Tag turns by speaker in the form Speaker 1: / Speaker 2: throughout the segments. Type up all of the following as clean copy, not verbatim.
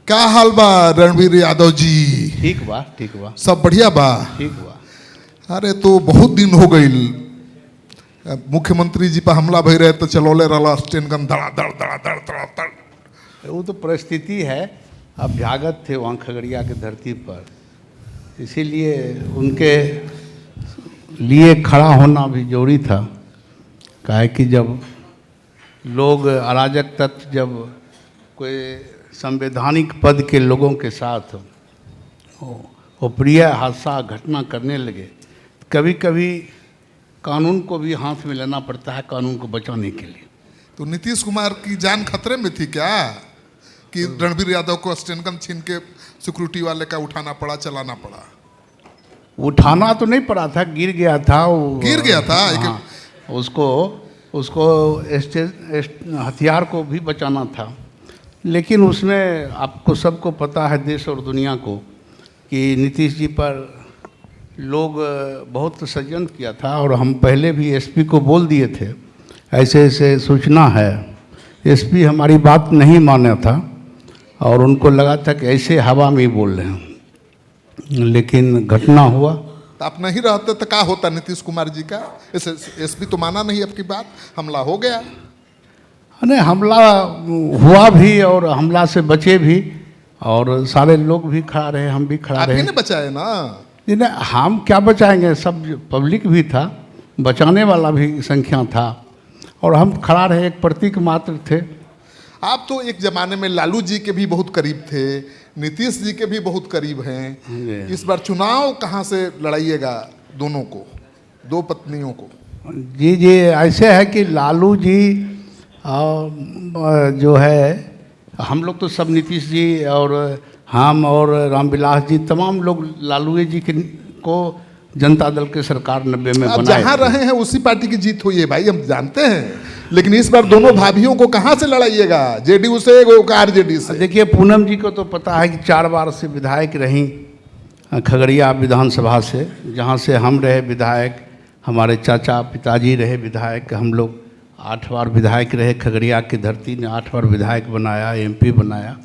Speaker 1: क्या हाल बा रणवीर यादव जी?
Speaker 2: ठीक बा, ठीक बा,
Speaker 1: सब बढ़िया बा?
Speaker 2: ठीक बा।
Speaker 1: अरे तो बहुत दिन हो गई, मुख्यमंत्री जी पर हमला भई रहे तो चलौले रहा स्टेन गन धड़ा धड़ धड़ा धड़ धड़ा धड़।
Speaker 2: वो तो परिस्थिति है, अभ्यागत थे वहाँ खगड़िया की धरती पर, इसीलिए उनके लिए खड़ा होना भी जरूरी था। काहे कि जब लोग अराजक तत्व जब कोई संवैधानिक पद के लोगों के साथ अप्रिय हादसा घटना करने लगे, कभी कभी कानून को भी हाथ में लेना पड़ता है कानून को बचाने के लिए।
Speaker 1: तो नीतीश कुमार की जान खतरे में थी क्या कि रणवीर यादव को स्टेन गन छीन के सिक्योरिटी वाले का उठाना पड़ा, चलाना पड़ा?
Speaker 2: उठाना तो नहीं पड़ा था, गिर गया था वो,
Speaker 1: गिर गया था।
Speaker 2: हाँ, उसको हथियार को भी बचाना था। लेकिन उसमें आपको सबको पता है, देश और दुनिया को, कि नीतीश जी पर लोग बहुत षड्यंत्र किया था। और हम पहले भी एसपी को बोल दिए थे ऐसे ऐसे सूचना है। एसपी हमारी बात नहीं माना था और उनको लगा था कि ऐसे हवा में ही बोल रहे हैं, लेकिन घटना हुआ।
Speaker 1: तो आप नहीं रहते तो क्या होता नीतीश कुमार जी का? एसपी तो माना नहीं आपकी बात, हमला हो गया।
Speaker 2: नहीं, हमला हुआ भी और हमला से बचे भी, और सारे लोग भी खड़ा रहे, हम भी खड़ा रहे।
Speaker 1: आप ही ने बचाए ना?
Speaker 2: नहीं, हम क्या बचाएंगे, सब पब्लिक भी था, बचाने वाला भी संख्या था, और हम खड़ा रहे, एक प्रतीक मात्र थे।
Speaker 1: आप तो एक जमाने में लालू जी के भी बहुत करीब थे, नीतीश जी के भी बहुत करीब हैं। इस बार चुनाव कहाँ से लड़ाइएगा दोनों को, दो पत्नियों को?
Speaker 2: जी जी, ऐसे है कि लालू जी जो है, हम लोग तो सब नीतीश जी और हम और रामविलास जी, तमाम लोग लालू जी को जनता दल के सरकार 90 में बनाए।
Speaker 1: जहाँ रहे हैं उसी पार्टी की जीत हुई है भाई, हम जानते हैं। लेकिन इस बार दोनों भाभियों को कहाँ से लड़ाइएगा, जेडीयू से आरजेडी से?
Speaker 2: देखिए, पूनम जी को तो पता है कि 4 बार से विधायक रहीं खगड़िया विधानसभा से, जहाँ से हम रहे विधायक, हमारे चाचा पिताजी रहे विधायक, हम लोग 8 बार विधायक रहे। खगड़िया की धरती ने 8 बार विधायक बनाया, एमपी बनाया,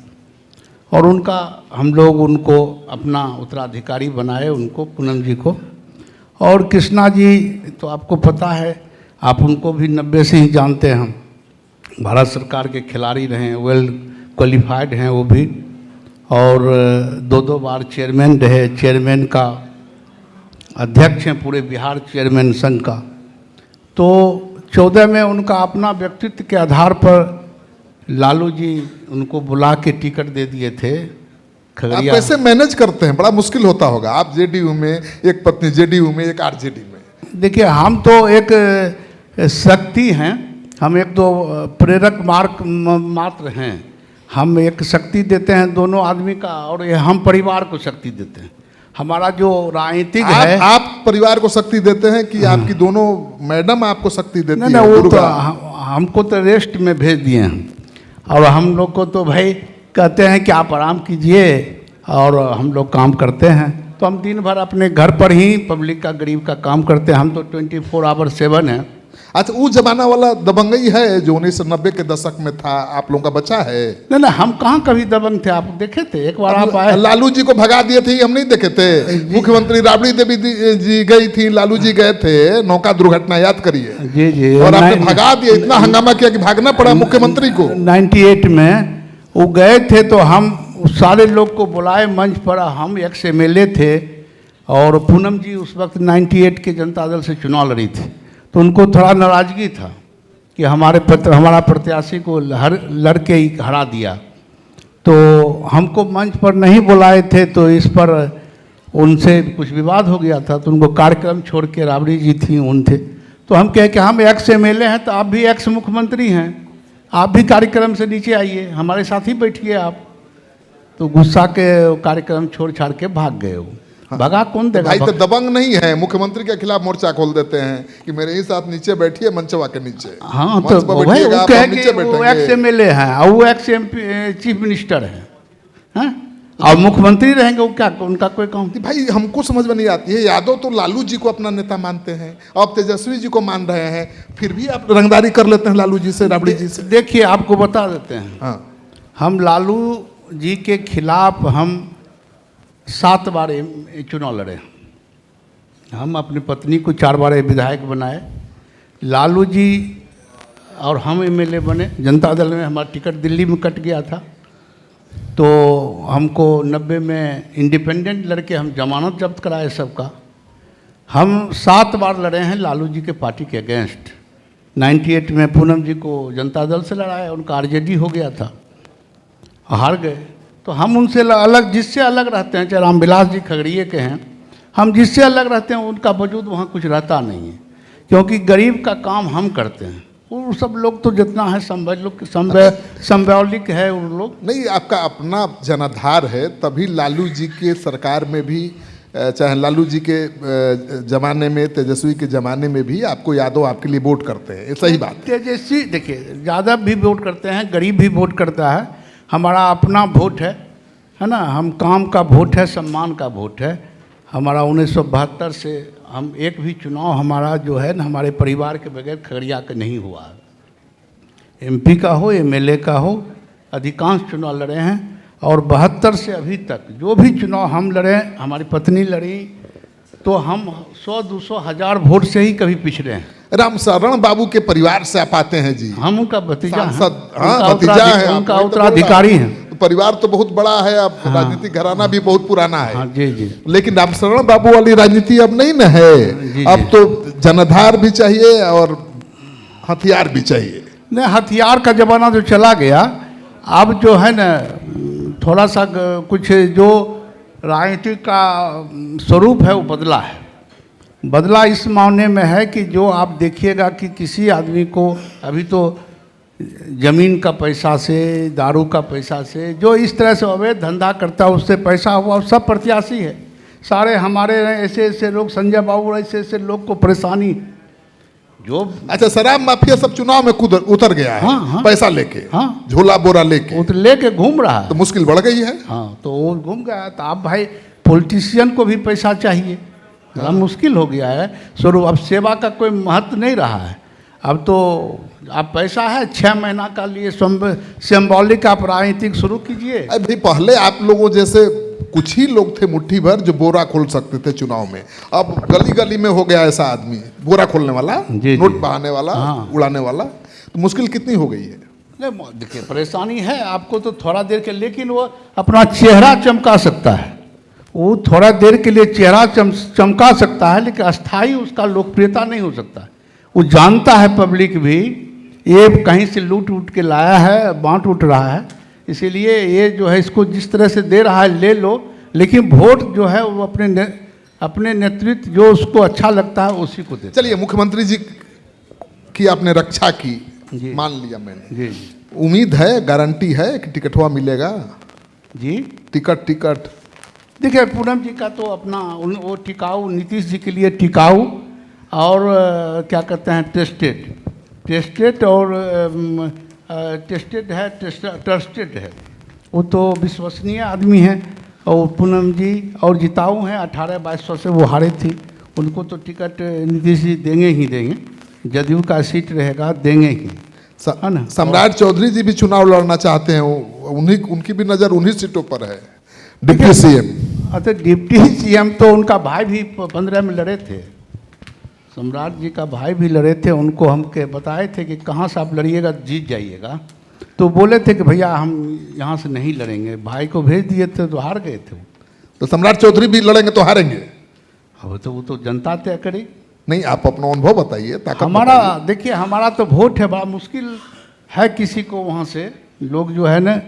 Speaker 2: और उनका हम लोग उनको अपना उत्तराधिकारी बनाए, उनको, पूनम जी को। और कृष्णा जी तो आपको पता है, आप उनको भी 90 से ही जानते हैं। हम भारत सरकार के खिलाड़ी रहे, वेल क्वालिफाइड हैं वो भी, और 2 बार चेयरमैन रहे, चेयरमैन का अध्यक्ष हैं पूरे बिहार चेयरमैन संघ का। तो 14 में उनका अपना व्यक्तित्व के आधार पर लालू जी उनको बुला के टिकट दे दिए थे खगड़िया।
Speaker 1: आप कैसे मैनेज करते हैं? बड़ा मुश्किल होता होगा। आप जेडीयू में एक पत्नी, जेडीयू में एक, आरजेडी में।
Speaker 2: देखिए, हम तो एक शक्ति हैं, हम एक तो प्रेरक मात्र हैं। हम एक शक्ति देते हैं दोनों आदमी का, और ये हम परिवार को शक्ति देते हैं। हमारा जो राजनीतिक है,
Speaker 1: आप परिवार को शक्ति देते हैं कि आपकी दोनों मैडम आपको शक्ति देती है?
Speaker 2: नहीं, वो तो हमको तो रेस्ट में भेज दिए हैं, और हम लोग को तो भाई कहते हैं कि आप आराम कीजिए, और हम लोग काम करते हैं। तो हम दिन भर अपने घर पर ही पब्लिक का, गरीब का काम करते हैं। हम तो 24/7 हैं।
Speaker 1: अच्छा, वो जमाना वाला दबंगई है जो 1990 के दशक में था, आप लोगों का बचा है?
Speaker 2: नहीं, हम कहाँ कभी दबंग थे, आप देखे थे? एक बार आप आए,
Speaker 1: लालू जी को भगा दिए थे, हम नहीं देखे थे? मुख्यमंत्री राबड़ी देवी जी गई थी, लालू जी गए थे, नौका दुर्घटना याद करिए।
Speaker 2: जी जी,
Speaker 1: और आपने भगा दिया, इतना हंगामा किया कि भागना पड़ा मुख्यमंत्री को।
Speaker 2: 98 में वो गए थे, तो हम सारे लोग को बुलाए मंच पर। हम एक्स MLA थे, और पूनम जी उस वक्त 98 के जनता दल से चुनाव लड़ी थी, तो उनको थोड़ा नाराज़गी था कि हमारा प्रत्याशी को लड़के ही हरा दिया। तो हमको मंच पर नहीं बुलाए थे, तो इस पर उनसे कुछ विवाद हो गया था, तो उनको कार्यक्रम छोड़ के, राबड़ी जी थी, उन थे, तो हम कहे कि हम एक्स MLA हैं, तो आप भी एक्स मुख्यमंत्री हैं, आप भी कार्यक्रम से नीचे आइए, हमारे साथ ही बैठिए आप। तो गुस्सा के कार्यक्रम छोड़ छाड़ के भाग गए वो। भगा कौन देगा
Speaker 1: भाई? तो दबंग नहीं है, मुख्यमंत्री के खिलाफ मोर्चा खोल देते हैं कि मेरे ही साथ नीचे बैठिए, मंचवा के नीचे।
Speaker 2: हाँ, तो भाई वो कहे कि वो एक्स MLA हैं, और वो एक्स चीफ मिनिस्टर हैं, और मुख्यमंत्री रहेंगे, वो क्या, उनका कोई काम?
Speaker 1: भाई हमको समझ में नहीं आती है। यादव तो लालू जी को अपना नेता मानते हैं, अब तेजस्वी जी को मान रहे हैं, फिर भी आप रंगदारी कर लेते हैं लालू जी से, राबड़ी जी से।
Speaker 2: देखिए, आपको बता देते हैं,
Speaker 1: हाँ,
Speaker 2: हम लालू जी के खिलाफ हम 7 बार चुनाव लड़े। हम अपनी पत्नी को 4 बार विधायक बनाए। लालू जी और हम एमएलए बने। जनता दल में हमारा टिकट दिल्ली में कट गया था, तो हमको 90 में इंडिपेंडेंट लड़के हम जमानत जब्त कराए सबका। हम 7 बार लड़े हैं लालू जी के पार्टी के अगेंस्ट। 98 में पूनम जी को जनता दल से लड़ाया, उनका आरजेडी हो गया था, हार गए। तो हम उनसे अलग, जिससे अलग रहते हैं, चाहे रामविलास जी खगड़िए के हैं, हम जिससे अलग रहते हैं उनका वजूद वहाँ कुछ रहता नहीं है, क्योंकि गरीब का काम हम करते हैं। वो सब लोग तो जितना है संवैलिक है उन लोग।
Speaker 1: नहीं, आपका अपना जनाधार है, तभी लालू जी के सरकार में भी, चाहे लालू जी के ज़माने में, तेजस्वी के ज़माने में भी आपको यादव आपके लिए वोट करते हैं, ये सही बात।
Speaker 2: तेजस्वी देखिए ज़्यादा भी वोट करते हैं, गरीब भी वोट करता है। हमारा अपना वोट है ना, हम काम का वोट है, सम्मान का वोट है हमारा। 1972 से हम एक भी चुनाव हमारा जो है ना हमारे परिवार के बगैर खगड़िया का नहीं हुआ। एमपी का हो, एमएलए का हो, अधिकांश चुनाव लड़े हैं। और 72 से अभी तक जो भी चुनाव हम लड़े, हमारी पत्नी लड़ी, तो हम 100, 200, 1000 वोट से ही कभी पिछड़े हैं।
Speaker 1: राम शरण बाबू के परिवार से आप आते हैं जी।
Speaker 2: हम उनका भतीजा हैं,
Speaker 1: भतीजा है,
Speaker 2: उनका उत्तराधिकारी हैं।
Speaker 1: परिवार तो बहुत बड़ा है, अब राजनीतिक घराना भी बहुत पुराना है।
Speaker 2: जी जी।
Speaker 1: लेकिन रामशरण बाबू वाली राजनीति अब नहीं न है। अब तो जनाधार भी चाहिए और हथियार भी चाहिए।
Speaker 2: नहीं, हथियार का जमाना जो चला गया, अब जो है ना थोड़ा सा कुछ जो राजनीति का स्वरूप है वो बदला है। बदला इस मायने में है कि जो आप देखिएगा कि किसी आदमी को अभी तो ज़मीन का पैसा से, दारू का पैसा से, जो इस तरह से अवैध धंधा करता है उससे पैसा हुआ, सब प्रत्याशी है। सारे हमारे ऐसे ऐसे लोग, संजय बाबू ऐसे ऐसे लोग को परेशानी जो।
Speaker 1: अच्छा, शराब माफिया सब चुनाव में उतर गया है।
Speaker 2: हाँ,
Speaker 1: पैसा लेके,
Speaker 2: हाँ,
Speaker 1: झोला बोरा लेके,
Speaker 2: वो तो लेके घूम रहा है,
Speaker 1: तो मुश्किल बढ़ गई है।
Speaker 2: हाँ, तो वो घूम गया। तो आप भाई पॉलिटिशियन को भी पैसा चाहिए, बड़ा मुश्किल हो गया है स्वरूप। अब सेवा का कोई महत्व नहीं रहा है। अब तो आप पैसा है, 6 महीना का लिए सिंबॉलिक आप राजनीतिक शुरू कीजिए।
Speaker 1: अभी पहले आप लोगों जैसे कुछ ही लोग थे मुट्ठी भर जो बोरा खोल सकते थे चुनाव में। अब गली गली में हो गया ऐसा आदमी, बोरा खोलने वाला, नोट बहाने वाला,
Speaker 2: हाँ,
Speaker 1: उड़ाने वाला। तो मुश्किल कितनी हो गई है।
Speaker 2: नहीं देखिए, परेशानी है आपको तो थोड़ा देर के, लेकिन वो अपना चेहरा चमका सकता है। वो थोड़ा देर के लिए चेहरा चमका सकता है, लेकिन अस्थायी उसका लोकप्रियता नहीं हो सकता। वो जानता है पब्लिक भी ये कहीं से लूट उठ के लाया है, बांट उठ रहा है, इसीलिए ये जो है इसको जिस तरह से दे रहा है ले लो। लेकिन वोट जो है वो अपने नेतृत्व जो उसको अच्छा लगता है उसी को दे।
Speaker 1: चलिए, मुख्यमंत्री जी की आपने रक्षा की, मान लिया मैंने
Speaker 2: जी।
Speaker 1: उम्मीद है, गारंटी है कि टिकटवा मिलेगा
Speaker 2: जी।
Speaker 1: टिकट
Speaker 2: देखिए, पूनम जी का तो अपना वो टिकाऊ, नीतीश जी के लिए टिकाऊ और क्या कहते हैं टेस्टेड और ट्रस्टेड है। वो तो विश्वसनीय आदमी है। और पूनम जी और जिताऊ हैं, 1800-2200 से वो हारे थी। उनको तो टिकट नीतीश जी देंगे ही देंगे, जदयू का सीट रहेगा देंगे ही, है ना।
Speaker 1: सम्राट चौधरी जी भी चुनाव लड़ना चाहते हैं, उनकी भी नज़र उन्हीं सीटों पर है। डिप्टी सीएम,
Speaker 2: अच्छा डिप्टी सीएम तो उनका भाई भी 15 में लड़े थे। सम्राट जी का भाई भी लड़े थे। उनको हम के बताए थे कि कहाँ से आप लड़िएगा जीत जाइएगा, तो बोले थे कि भैया हम यहाँ से नहीं लड़ेंगे। भाई को भेज दिए थे तो हार गए थे।
Speaker 1: तो सम्राट चौधरी भी लड़ेंगे तो हारेंगे।
Speaker 2: अब तो वो तो जनता तय करेगी।
Speaker 1: नहीं, आप अपना अनुभव बताइए।
Speaker 2: हमारा देखिए, हमारा तो वोट है, बड़ा मुश्किल है किसी को वहाँ से लोग जो है ना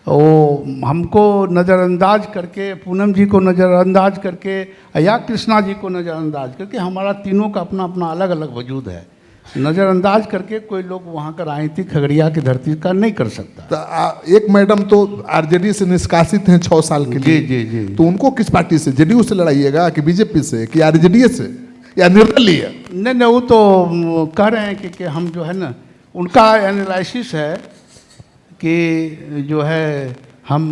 Speaker 2: वो हमको नज़रअंदाज करके, पूनम जी को नज़रअंदाज करके या कृष्णा जी को नज़रअंदाज करके, हमारा तीनों का अपना अपना अलग अलग वजूद है, नज़रअंदाज करके कोई लोग वहाँ का राजनीतिक खगड़िया की धरती का नहीं कर सकता।
Speaker 1: तो एक मैडम तो आरजेडी से निष्कासित हैं 6 साल के लिए।
Speaker 2: जी जी।
Speaker 1: तो उनको किस पार्टी से, जेडीयू से लड़ाइएगा कि बीजेपी से कि आरजेडी से या निर्दलीय?
Speaker 2: नहीं, वो तो कह रहे हैं कि हम जो है ना, उनका एनालिसिस है कि जो है हम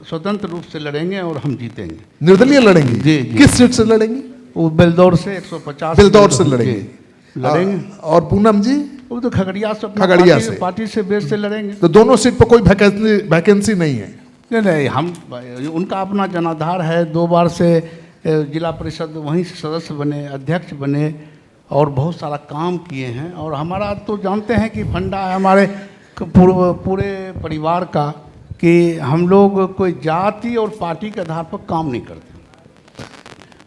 Speaker 2: स्वतंत्र रूप से लड़ेंगे और हम जीतेंगे।
Speaker 1: निर्दलीय लड़ेंगे?
Speaker 2: जी।
Speaker 1: किस सीट से लड़ेंगे?
Speaker 2: वो बेलदौर से 150
Speaker 1: बेलदौर से लड़ेंगे। और पूनम जी?
Speaker 2: वो तो खगड़िया से,
Speaker 1: खगड़िया से
Speaker 2: पार्टी से बेस से लड़ेंगे।
Speaker 1: तो दोनों सीट पर कोई वैकेंसी नहीं है?
Speaker 2: नहीं, हम उनका अपना जनाधार है, 2 बार से जिला परिषद वहीं से सदस्य बने, अध्यक्ष बने और बहुत सारा काम किए हैं। और हमारा तो जानते हैं कि फंडा है हमारे पूरे परिवार का कि हम लोग कोई जाति और पार्टी के आधार पर काम नहीं करते।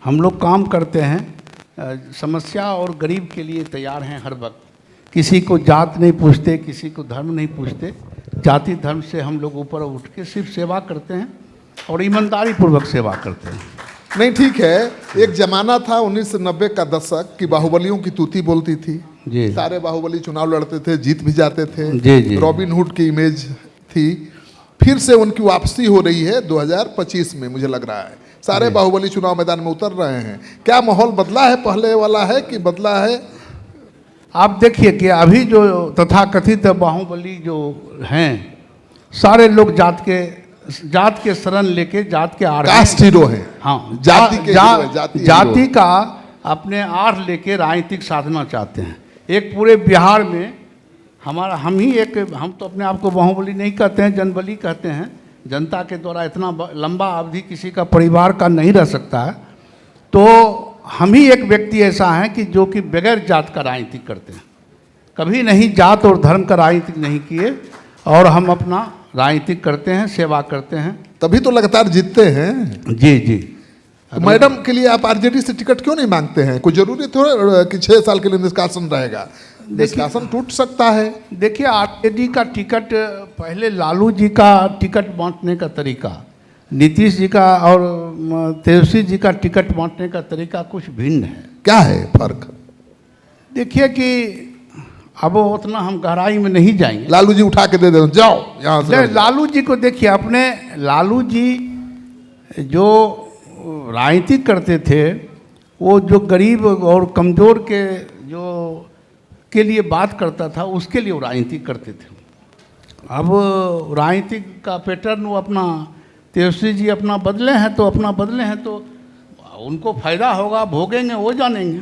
Speaker 2: हम लोग काम करते हैं समस्या और गरीब के लिए तैयार हैं हर वक्त। किसी को जात नहीं पूछते, किसी को धर्म नहीं पूछते, जाति धर्म से हम लोग ऊपर उठ के सिर्फ सेवा करते हैं और ईमानदारी पूर्वक सेवा करते हैं।
Speaker 1: नहीं ठीक है, एक जमाना था 1990 का दशक कि बाहुबलियों की तूती बोलती थी
Speaker 2: जी।
Speaker 1: सारे बाहुबली चुनाव लड़ते थे, जीत भी जाते थे
Speaker 2: जी।
Speaker 1: रॉबिन हुड की इमेज थी। फिर से उनकी वापसी हो रही है 2025 में, मुझे लग रहा है सारे बाहुबली चुनाव मैदान में उतर रहे हैं। क्या माहौल बदला है, पहले वाला है कि बदला है?
Speaker 2: आप देखिए कि अभी जो तथाकथित बाहुबली जो हैं सारे लोग जात के शरण लेके जात के आड़
Speaker 1: कास्ट हीरो हैं।
Speaker 2: हाँ,
Speaker 1: जाति के हीरो हैं,
Speaker 2: जाति का अपने आड़ लेके राजनीतिक साधना चाहते हैं। एक पूरे बिहार में हम तो अपने आप को बाहुबली नहीं कहते हैं, जनबली कहते हैं। जनता के द्वारा इतना लंबा अवधि किसी का परिवार का नहीं रह सकता है। तो हम ही एक व्यक्ति ऐसा है कि जो कि बगैर जात का राजनीति करते हैं, कभी नहीं जात और धर्म का राजनीति नहीं किए और हम अपना राजनीति करते हैं, सेवा करते हैं,
Speaker 1: तभी तो लगातार जीतते हैं।
Speaker 2: जी।
Speaker 1: तो मैडम के लिए आप आरजेडी से टिकट क्यों नहीं मांगते हैं? कोई जरूरी थोड़ा कि 6 साल के लिए निष्कासन रहेगा? निष्कासन टूट सकता है।
Speaker 2: देखिए, आरजेडी का टिकट, पहले लालू जी का टिकट बांटने का तरीका, नीतीश जी का और तेजस्वी जी का टिकट बांटने का तरीका कुछ भिन्न है।
Speaker 1: क्या है फर्क?
Speaker 2: देखिए कि अब उतना हम गहराई में नहीं जाएंगे।
Speaker 1: लालू जी उठा के दे दो, जाओ यहाँ से।
Speaker 2: लालू जी को देखिए, अपने लालू जी जो राजनीति करते थे वो जो गरीब और कमज़ोर के लिए बात करता था, उसके लिए वो राजनीति करते थे। अब राजनीति का पैटर्न वो अपना, तेजस्वी जी अपना बदले हैं तो उनको फायदा होगा, भोगेंगे, वो जानेंगे।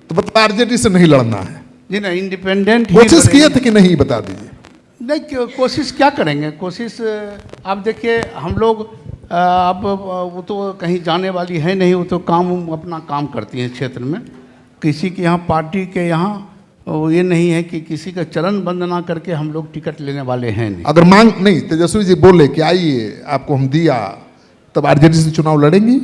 Speaker 1: तो मतलब आरजेडी से नहीं लड़ना है?
Speaker 2: जी नहीं, इंडिपेंडेंट
Speaker 1: कोशिश किए थे कि नहीं, बता दीजिए।
Speaker 2: नहीं, कोशिश क्या करेंगे? कोशिश आप देखिए, हम लोग अब वो तो कहीं जाने वाली है नहीं, वो तो अपना काम करती हैं क्षेत्र में। किसी के यहाँ पार्टी के यहाँ ये नहीं है कि किसी का चरण वंदना करके हम लोग टिकट लेने वाले हैं नहीं।
Speaker 1: अगर मांग नहीं, तेजस्वी जी बोले कि आइए आपको हम दिया, तब आरजेडी से चुनाव लड़ेंगी?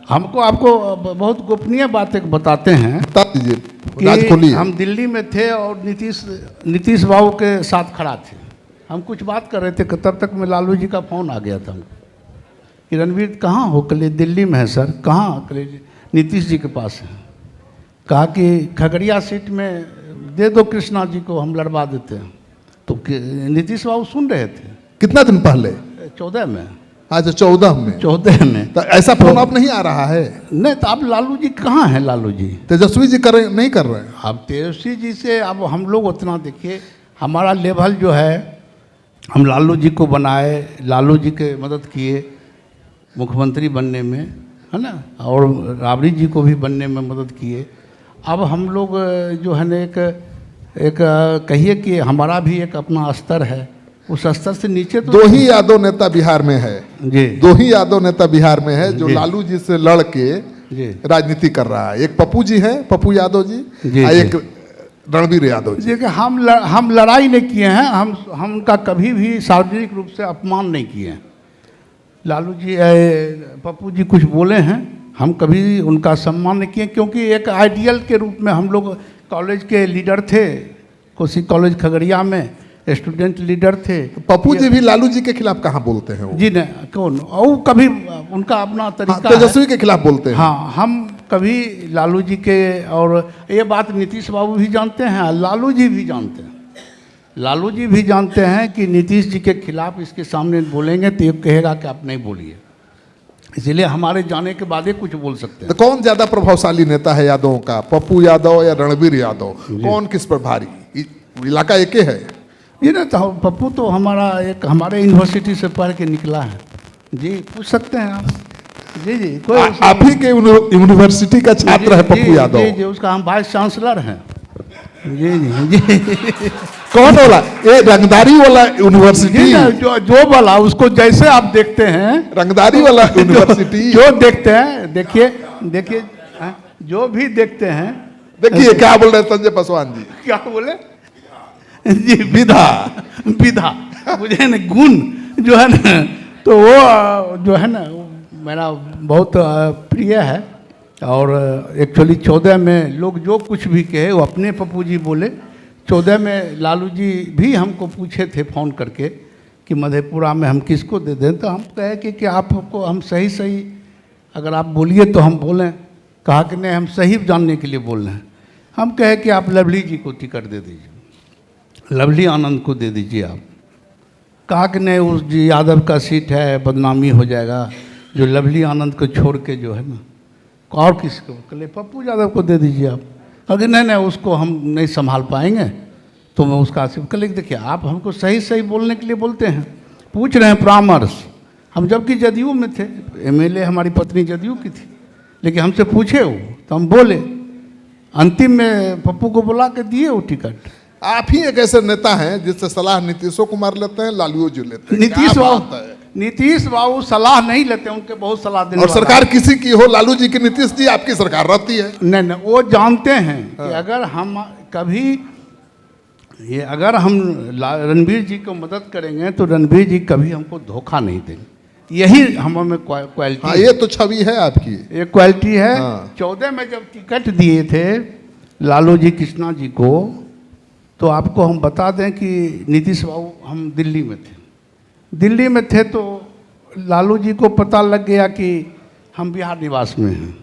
Speaker 2: आपको बहुत गोपनीय बातें बताते हैं,
Speaker 1: बता दीजिए,
Speaker 2: राज खोलिए। हम दिल्ली में थे और नीतीश बाबू के साथ खड़ा थे। हम कुछ बात कर रहे थे, तब तक में लालू जी का फ़ोन आ गया था हमको कि रणवीर कहाँ हो? कल दिल्ली में है सर। कहाँ? कल नीतीश जी के पास है। कहा कि खगड़िया सीट में दे दो कृष्णा जी को, हम लड़वा देते हैं। तो नीतीश बाबू सुन रहे थे।
Speaker 1: कितना दिन पहले?
Speaker 2: 14 में।
Speaker 1: अच्छा, 14 में। तो ऐसा फोन अब नहीं आ रहा है?
Speaker 2: नहीं, तो अब लालू जी कहाँ हैं? लालू जी
Speaker 1: तेजस्वी जी नहीं कर रहे हैं।
Speaker 2: अब तेजस्वी जी से अब हम लोग उतना, देखिए हमारा लेवल जो है, हम लालू जी को बनाए, लालू जी के मदद किए मुख्यमंत्री बनने में, है ना, और राबड़ी जी को भी बनने में मदद किए। अब हम लोग जो है ना एक कहिए कि हमारा भी एक अपना स्तर है, उस स्तर से नीचे तो
Speaker 1: 2 ही यादव नेता बिहार में है
Speaker 2: जी।
Speaker 1: 2 ही यादव नेता बिहार में है जो लालू जी से लड़ के राजनीति कर रहा है। एक पप्पू जी हैं, पप्पू यादव जी, और एक रणवीर यादव जी।
Speaker 2: देखिए, हम लड़ाई नहीं किए हैं, हम उनका कभी भी सार्वजनिक रूप से अपमान नहीं किए हैं। लालू जी पप्पू जी कुछ बोले हैं, हम कभी उनका सम्मान नहीं किए, क्योंकि एक आइडियल के रूप में हम लोग कॉलेज के लीडर थे। कोसी कॉलेज खगड़िया में स्टूडेंट लीडर थे।
Speaker 1: पप्पू जी भी लालू जी के खिलाफ कहाँ बोलते हैं? वो
Speaker 2: जी नहीं, कौन? और कभी उनका अपना तरीका
Speaker 1: तेजस्वी के खिलाफ बोलते हैं।
Speaker 2: हाँ, हम कभी लालू जी के, और ये बात नीतीश बाबू भी जानते हैं, लालू जी भी जानते हैं। लालू जी भी जानते हैं कि नीतीश जी के खिलाफ इसके सामने बोलेंगे तो ये कहेगा कि आप नहीं बोलिए, इसलिए हमारे जाने के बाद ही कुछ बोल सकते हैं।
Speaker 1: तो कौन ज्यादा प्रभावशाली नेता है यादवों का, पप्पू यादव या रणवीर यादव? कौन किस पर भारी? इलाका एक ही है
Speaker 2: ये ना। तो पप्पू तो हमारे यूनिवर्सिटी से पढ़ के निकला है जी, पूछ सकते हैं आप। जी कोई
Speaker 1: आप ही के यूनिवर्सिटी का छात्र है पप्पू यादव?
Speaker 2: जी, उसका हम वाइस चांसलर हैं। जी।
Speaker 1: कौन वाला? ये रंगदारी वाला यूनिवर्सिटी,
Speaker 2: जी ना, जो वाला उसको जैसे आप देखते हैं,
Speaker 1: रंगदारी वाला यूनिवर्सिटी।
Speaker 2: जो देखते हैं, देखिए देखिए, जो भी देखते हैं,
Speaker 1: देखिए क्या बोल रहे हैं संजय पासवान जी।
Speaker 2: क्या बोले जी? विधा, विधा मुझे ना गुण जो है ना, तो वो जो है ना मेरा बहुत प्रिय है। और एक्चुअली 14 में लोग जो कुछ भी कहे वो अपने पप्पू जी बोले। 14 में लालू जी भी हमको पूछे थे फ़ोन करके कि मधेपुरा में हम किसको दे दें, तो हम कहे कि आपको हम सही सही अगर आप बोलिए तो हम बोलें। कहा कि नहीं, हम सही जानने के लिए बोल रहे हैं। हम कहे कि आप लवली जी को टिकट दे दीजिए, लवली आनंद को दे दीजिए आप। कहा कि नहीं, उस जी यादव का सीट है, बदनामी हो जाएगा, जो लवली आनंद को छोड़ के जो है ना, और किसको? कले पप्पू यादव को दे दीजिए आप। अगर नहीं नहीं उसको हम नहीं संभाल पाएंगे तो मैं उसका सिर्फ कल देखिए, आप हमको सही सही बोलने के लिए बोलते हैं, पूछ रहे हैं परामर्श। हम जबकि जदयू में थे, एमएलए हमारी पत्नी जदयू की थी, लेकिन हमसे पूछे वो तो हम बोले। अंतिम में पप्पू को बुला के दिए वो टिकट।
Speaker 1: आप ही एक ऐसे नेता हैं जिससे सलाह नीतीशो कुमार लेते हैं, लालू जी लेते हैं।
Speaker 2: नीतीश बाबू सलाह नहीं लेते, उनके बहुत सलाह देने
Speaker 1: और सरकार किसी की हो, लालू जी की नीतीश जी, आपकी सरकार रहती है।
Speaker 2: नहीं, वो जानते हैं कि अगर हम कभी ये अगर हम रणवीर जी को मदद करेंगे तो रणवीर जी कभी हमको धोखा नहीं देंगे। यही हमें क्वालिटी।
Speaker 1: हाँ, ये तो छवि है आपकी,
Speaker 2: ये क्वालिटी है।
Speaker 1: हाँ।
Speaker 2: 14 में जब टिकट दिए थे लालू जी कृष्णा जी को, तो आपको हम बता दें कि नीतीश बाबू हम दिल्ली में थे। दिल्ली में थे तो लालू जी को पता लग गया कि हम बिहार निवास में हैं,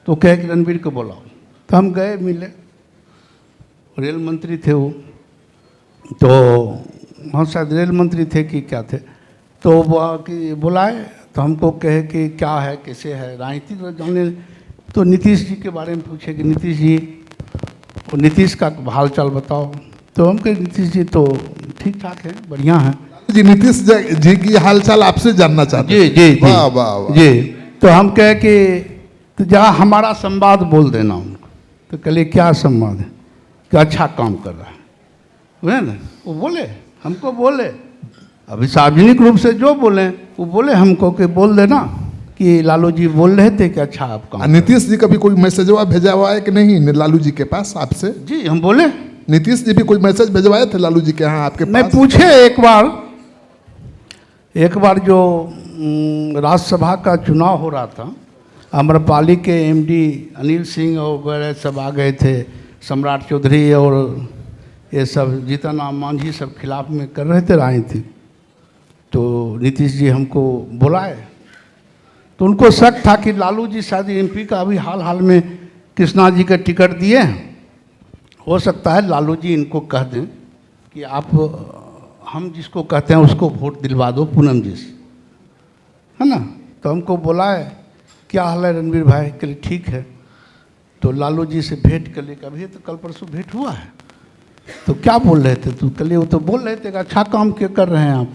Speaker 2: तो कहे कि रणवीर को बुलाओ। तो हम गए, मिले, रेल मंत्री थे वो, तो हाँ शायद रेल मंत्री थे कि क्या थे, तो कि बुलाए तो हमको कहे कि क्या है, कैसे है, राजनीति तो जाने। तो नीतीश जी के बारे में पूछे कि नीतीश जी, और नीतीश का हाल चाल बताओ। तो हम कहे नीतीश जी तो ठीक ठाक है, बढ़िया है
Speaker 1: जी। नीतीश जी की हालचाल आपसे जानना चाहते
Speaker 2: हैं। जी जी
Speaker 1: वाह वाह वाह
Speaker 2: जी। तो हम कहे कि तो जहाँ हमारा संवाद बोल देना उनको। तो कहे क्या संवाद है? कि अच्छा काम कर रहा है, बुझे ना। वो बोले, हमको बोले, अभी सार्वजनिक रूप से जो बोले वो बोले हमको कि बोल देना कि लालू जी बोल रहे थे कि अच्छा आप काम।
Speaker 1: नीतीश जी कभी कोई मैसेज भेजा हुआ है कि नहीं लालू जी के पास आपसे?
Speaker 2: जी हम बोले।
Speaker 1: नीतीश जी भी कोई मैसेज भिजवाए थे लालू जी के यहाँ आपके पास?
Speaker 2: मैं पूछे एक बार जो राज्यसभा का चुनाव हो रहा था, आम्रपाली के एमडी अनिल सिंह और वगैरह सब आ गए थे, सम्राट चौधरी और ये सब जीतन राम मांझी सब खिलाफ में कर रहे थे राजनीति। तो नीतीश जी हमको बुलाए, तो उनको शक था कि लालू जी शायद एमपी का अभी हाल हाल में कृष्णा जी का टिकट दिए हैं, हो सकता है लालू जी इनको कह दें कि आप हम जिसको कहते हैं उसको वोट दिलवा दो पूनम जी से, है ना। तो हमको बुलाए, क्या हाल है रणवीर भाई? के लिए ठीक है। तो लालू जी से भेंट कर ले, कभी तो कल परसों भेंट हुआ है। तो क्या बोल रहे थे? तो कल वो तो बोल रहे थे कि अच्छा काम क्या कर रहे हैं आप।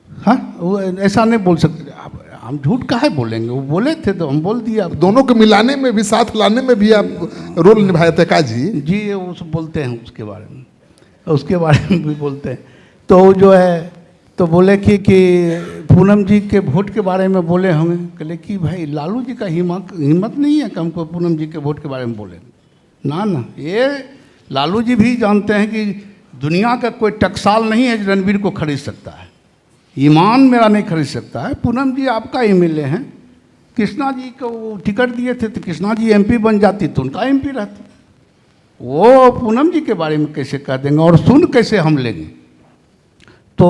Speaker 2: हाँ, वो ऐसा नहीं बोल सकते, हम झूठ काहे बोलेंगे? वो बोले थे तो हम बोल दिया।
Speaker 1: दोनों को मिलाने में भी, साथ लाने में भी आप रोल निभाए थे का जी?
Speaker 2: जी, उस बोलते हैं उसके बारे में, उसके बारे में भी बोलते हैं। तो जो है तो बोले कि पूनम जी के वोट के बारे में बोले होंगे। कहले कि भाई लालू जी का हिम्मत नहीं है कि हमको पूनम जी के वोट के बारे में बोले। ना, ये लालू जी भी जानते हैं कि दुनिया का कोई टकसाल नहीं है जो रणवीर को खरीद सकता है। ईमान मेरा नहीं खरीद सकता है। पूनम जी आपका एमएलए हैं, कृष्णा जी को टिकट दिए थे तो कृष्णा जी एमपी बन जाती तो उनका एमपी रहती। वो पूनम जी के बारे में कैसे कह देंगे और सुन कैसे हम लेंगे? तो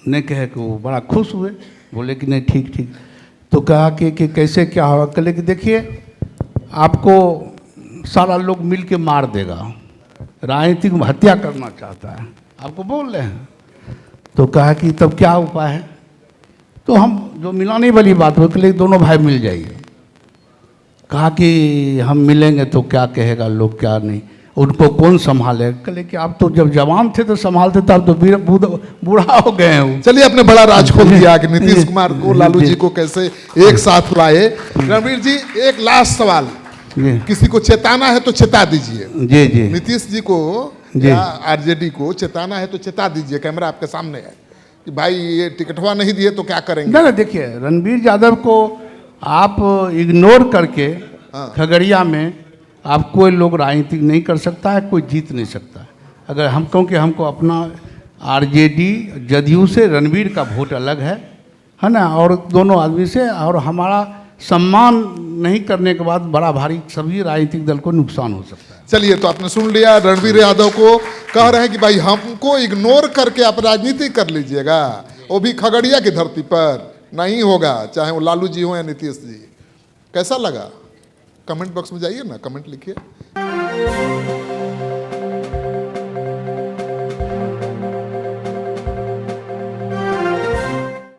Speaker 2: ने कहे कि वो बड़ा खुश हुए, बोले कि नहीं ठीक ठीक। तो कहा कि कैसे क्या होगा? कहले कि देखिए आपको सारा लोग मिल के मार देगा, राजनीतिक हत्या करना चाहता है, आपको बोल रहे हैं। तो कहा कि तब क्या उपाय है? तो हम जो मिलाने वाली बात हो, कहले दोनों भाई मिल जाइए। कहा कि हम मिलेंगे तो क्या कहेगा लोग, क्या नहीं, उनको कौन संभाले? कहले कि आप तो जब जवान थे तो संभालते थे, अब तो बूढ़ा हो गए हैं।
Speaker 1: चलिए, आपने बड़ा राज खोल दिया कि नीतीश कुमार को, लालू जी को कैसे एक साथ लाए। रणवीर जी, एक लास्ट सवाल, किसी को चेताना है तो चेता दीजिए।
Speaker 2: जी जी।
Speaker 1: नीतीश जी को
Speaker 2: जी।
Speaker 1: या आरजेडी को चेताना है तो चेता दीजिए, कैमरा आपके सामने है कि भाई ये टिकटवा नहीं दिए तो क्या करेंगे।
Speaker 2: ना देखिए, रणबीर यादव को आप इग्नोर करके खगड़िया में आप कोई लोग राजनीतिक नहीं कर सकता है, कोई जीत नहीं सकता है। अगर हम क्योंकि हमको अपना आरजेडी जदयू से रणबीर का वोट अलग है ना, और दोनों आदमी से, और हमारा सम्मान नहीं करने के बाद बड़ा भारी सभी राजनीतिक दल को नुकसान हो सकता है।
Speaker 1: चलिए, तो आपने सुन लिया, रणबीर यादव को कह रहे हैं कि भाई हमको इग्नोर करके आप राजनीति कर लीजिएगा, वो भी खगड़िया की धरती पर नहीं होगा, चाहे वो लालू जी हो या नीतीश जी। कैसा लगा? कमेंट बॉक्स में जाइए ना, कमेंट लिखिए।